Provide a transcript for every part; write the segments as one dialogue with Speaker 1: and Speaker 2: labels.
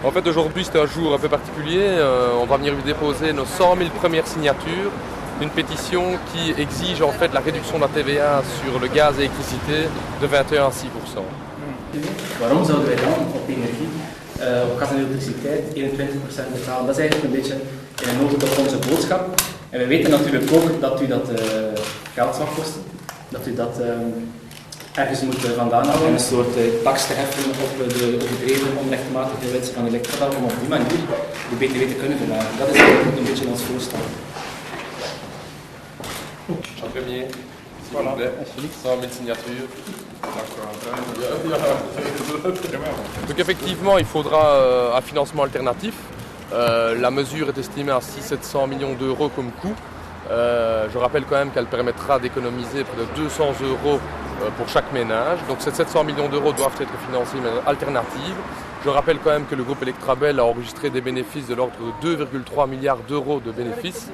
Speaker 1: En fait, aujourd'hui, c'est un jour un peu particulier. On va venir déposer nos 100 000 premières signatures d'une pétition qui exige en fait la réduction de la TVA sur le gaz et l'électricité de 21 à 6%.
Speaker 2: Waarom zouden wij dan op energie, op gas en elektriciteit 21% betalen? Dat is eigenlijk een beetje in een notendop onze boodschap. En we weten natuurlijk ook dat u dat geld zal kosten. Dat u dat ergens moet vandaan halen. Een soort tax te heffen op de overdreven onrechtmatige winst van Electra, om op die manier de BTW te kunnen verlagen. Dat is eigenlijk een beetje ons voorstel.
Speaker 1: Un premier, s'il vous plaît. 100 000 signatures. Donc effectivement, il faudra un financement alternatif. La mesure est estimée à 600-700 millions d'euros comme coût. Je rappelle quand même qu'elle permettra d'économiser près de 200 euros pour chaque ménage. Donc ces 700 millions d'euros doivent être financés de manière alternative. Je rappelle quand même que le groupe Electrabel a enregistré des bénéfices de l'ordre de 2,3 milliards d'euros de bénéfices.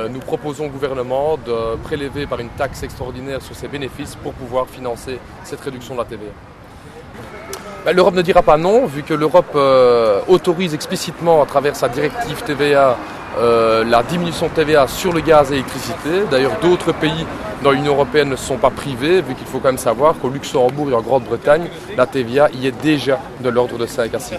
Speaker 1: Nous proposons au gouvernement de prélever par une taxe extraordinaire sur ces bénéfices pour pouvoir financer cette réduction de la TVA. L'Europe ne dira pas non, vu que l'Europe autorise explicitement à travers sa directive TVA la diminution de TVA sur le gaz et l'électricité. D'ailleurs, d'autres pays dans l'Union européenne ne se sont pas privés, vu qu'il faut quand même savoir qu'au Luxembourg et en Grande-Bretagne, la TVA y est déjà de l'ordre de 5 à 6%.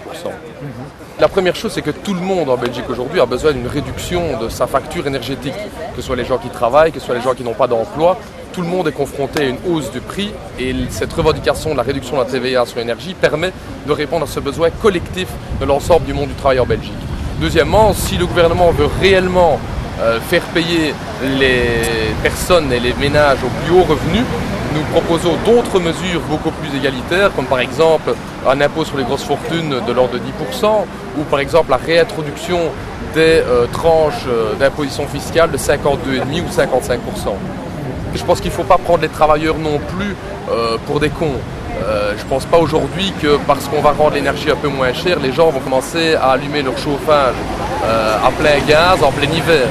Speaker 1: La première chose, c'est que tout le monde en Belgique aujourd'hui a besoin d'une réduction de sa facture énergétique, que ce soit les gens qui travaillent, que ce soit les gens qui n'ont pas d'emploi. Tout le monde est confronté à une hausse du prix et cette revendication de la réduction de la TVA sur l'énergie permet de répondre à ce besoin collectif de l'ensemble du monde du travail en Belgique. Deuxièmement, si le gouvernement veut réellement faire payer les personnes et les ménages aux plus hauts revenus, nous proposons d'autres mesures beaucoup plus égalitaires, comme par exemple un impôt sur les grosses fortunes de l'ordre de 10%, ou par exemple la réintroduction des tranches d'imposition fiscale de 52,5 ou 55%. Je pense qu'il ne faut pas prendre les travailleurs non plus pour des cons. Je ne pense pas aujourd'hui que parce qu'on va rendre l'énergie un peu moins chère, les gens vont commencer à allumer leur chauffage à plein gaz en plein hiver.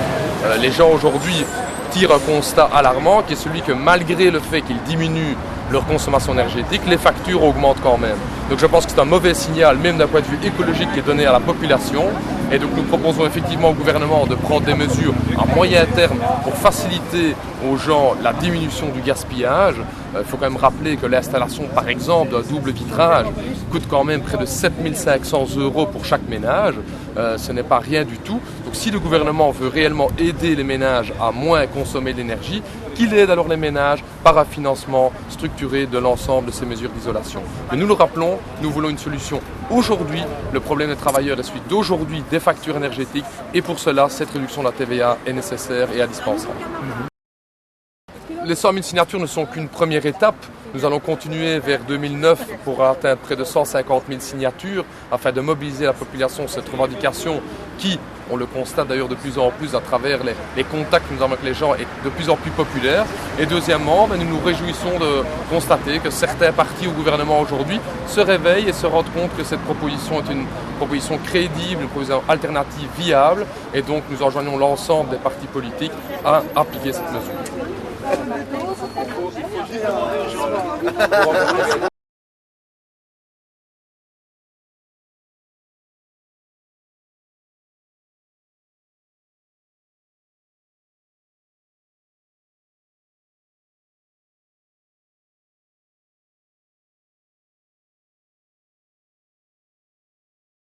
Speaker 1: Les gens aujourd'hui tirent un constat alarmant qui est celui que malgré le fait qu'ils diminuent leur consommation énergétique, les factures augmentent quand même. Donc je pense que c'est un mauvais signal, même d'un point de vue écologique, qui est donné à la population. Et donc nous proposons effectivement au gouvernement de prendre des mesures à moyen terme pour faciliter aux gens la diminution du gaspillage. Il faut quand même rappeler que l'installation par exemple d'un double vitrage coûte quand même près de 7 500 euros pour chaque ménage. Ce n'est pas rien du tout. Donc si le gouvernement veut réellement aider les ménages à moins consommer d'énergie, qu'il aide alors les ménages par un financement structuré de l'ensemble de ces mesures d'isolation. Mais nous le rappelons, nous voulons une solution aujourd'hui. Le problème des travailleurs est celui d'aujourd'hui des factures énergétiques et pour cela, cette réduction de la TVA est nécessaire et indispensable. Les 100 000 signatures ne sont qu'une première étape. Nous allons continuer vers 2009 pour atteindre près de 150 000 signatures afin de mobiliser la population sur cette revendication qui, on le constate d'ailleurs de plus en plus à travers les contacts que nous avons avec les gens, est de plus en plus populaire. Et deuxièmement, nous nous réjouissons de constater que certains partis au gouvernement aujourd'hui se réveillent et se rendent compte que cette proposition est une proposition crédible, une proposition alternative viable. Et donc nous enjoignons l'ensemble des partis politiques à appliquer cette mesure.